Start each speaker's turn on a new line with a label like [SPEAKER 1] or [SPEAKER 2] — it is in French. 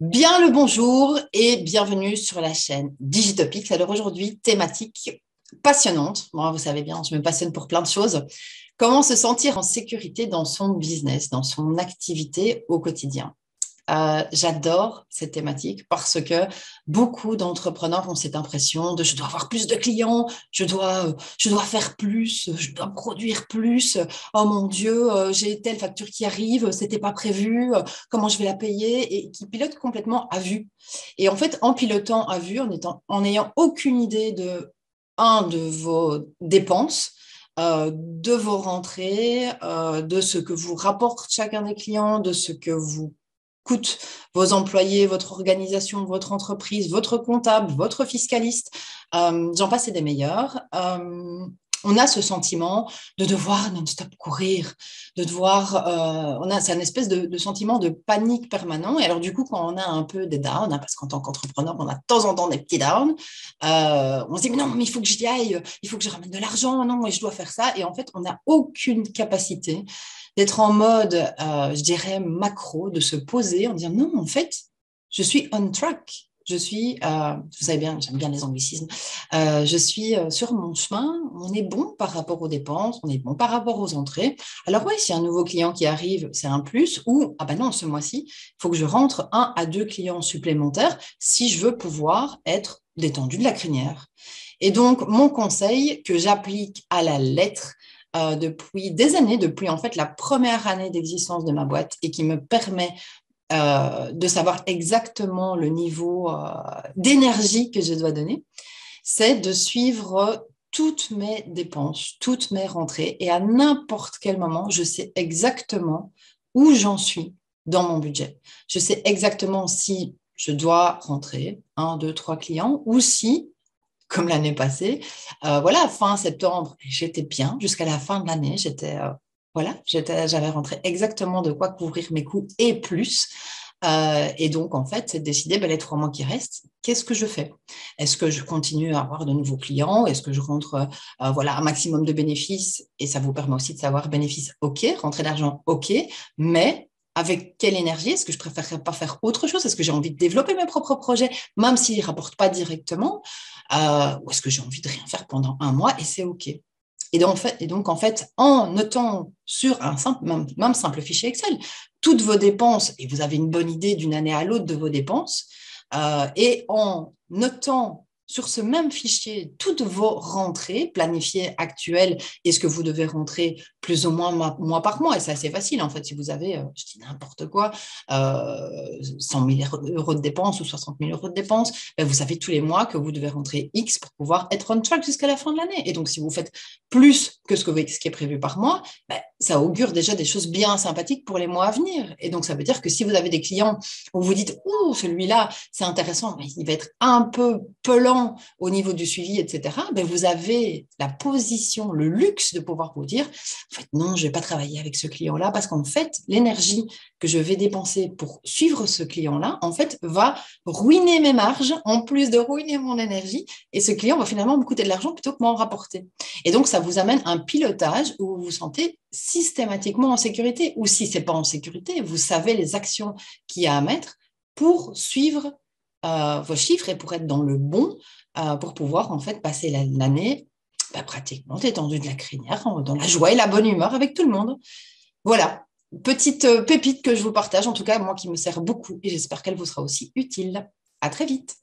[SPEAKER 1] Bien le bonjour et bienvenue sur la chaîne Digitopics. Alors aujourd'hui, thématique passionnante. Moi, vous savez bien, je me passionne pour plein de choses. Comment se sentir en sécurité dans son business, dans son activité au quotidien. J'adore cette thématique parce que beaucoup d'entrepreneurs ont cette impression de je dois avoir plus de clients, je dois faire plus, je dois produire plus. Oh mon Dieu, j'ai telle facture qui arrive, c'était pas prévu, comment je vais la payer et qui pilotent complètement à vue. Et en fait, en pilotant à vue, en n'ayant aucune idée de vos dépenses, de vos rentrées, de ce que vous rapporte chacun des clients, de ce que vous coûte vos employés, votre organisation, votre entreprise, votre comptable, votre fiscaliste, j'en passe et des meilleurs. On a ce sentiment de devoir non-stop courir, de devoir, c'est un espèce de sentiment de panique permanent. Et alors du coup, quand on a un peu des downs, parce qu'en tant qu'entrepreneur, on a de temps en temps des petits downs, on se dit mais non, mais il faut que j'y aille, il faut que je ramène de l'argent, non, et je dois faire ça. Et en fait, on n'a aucune capacité d'être en mode, je dirais, macro, de se poser en disant non, en fait, je suis on track. Vous savez bien, j'aime bien les anglicismes, je suis sur mon chemin, on est bon par rapport aux dépenses, on est bon par rapport aux entrées. Alors oui, s'il y a un nouveau client qui arrive, c'est un plus, ou, ah ben non, ce mois-ci, il faut que je rentre 1 à 2 clients supplémentaires si je veux pouvoir être détendu de la crinière. Et donc, mon conseil que j'applique à la lettre, depuis des années, depuis en fait la première année d'existence de ma boîte et qui me permet de savoir exactement le niveau d'énergie que je dois donner, c'est de suivre toutes mes dépenses, toutes mes rentrées et à n'importe quel moment, je sais exactement où j'en suis dans mon budget. Je sais exactement si je dois rentrer 1, 2, 3 clients ou si comme l'année passée. Voilà, fin septembre, j'étais bien. Jusqu'à la fin de l'année, j'avais rentré exactement de quoi couvrir mes coûts et plus. Et donc, en fait, c'est de décider, les 3 mois qui restent, qu'est-ce que je fais? Est-ce que je continue à avoir de nouveaux clients? Est-ce que je rentre un maximum de bénéfices? Et ça vous permet aussi de savoir bénéfices, OK, rentrer d'argent, OK, mais avec quelle énergie? Est-ce que je préférerais pas faire autre chose? Est-ce que j'ai envie de développer mes propres projets, même s'ils ne rapportent pas directement? Ou est-ce que j'ai envie de rien faire pendant 1 mois et c'est OK. En fait, en notant sur un simple, même simple fichier Excel, toutes vos dépenses, et vous avez une bonne idée d'une année à l'autre de vos dépenses, et en notant sur ce même fichier toutes vos rentrées planifiées actuelles et ce que vous devez rentrer plus ou moins mois par mois. Et c'est assez facile, en fait, si vous avez, je dis n'importe quoi, 100 000 euros de dépenses ou 60 000 euros de dépenses, vous savez tous les mois que vous devez rentrer X pour pouvoir être on track jusqu'à la fin de l'année. Et donc, si vous faites plus que ce qui est prévu par mois, ça augure déjà des choses bien sympathiques pour les mois à venir. Et donc, ça veut dire que si vous avez des clients où vous dites, oh, celui-là, c'est intéressant, mais il va être un peu pelant au niveau du suivi, etc., vous avez la position, le luxe de pouvoir vous dire, en fait, non, je ne vais pas travailler avec ce client-là parce qu'en fait, l'énergie que je vais dépenser pour suivre ce client-là, en fait, va ruiner mes marges en plus de ruiner mon énergie et ce client va finalement me coûter de l'argent plutôt que m'en rapporter. Et donc, ça vous amène un pilotage où vous vous sentez systématiquement en sécurité ou si ce n'est pas en sécurité, vous savez les actions qu'il y a à mettre pour suivre vos chiffres et pour être dans le bon, pour pouvoir en fait passer l'année pratiquement détendu de la crinière, dans la joie et la bonne humeur avec tout le monde. Voilà, petite pépite que je vous partage, en tout cas moi qui me sert beaucoup et j'espère qu'elle vous sera aussi utile. À très vite.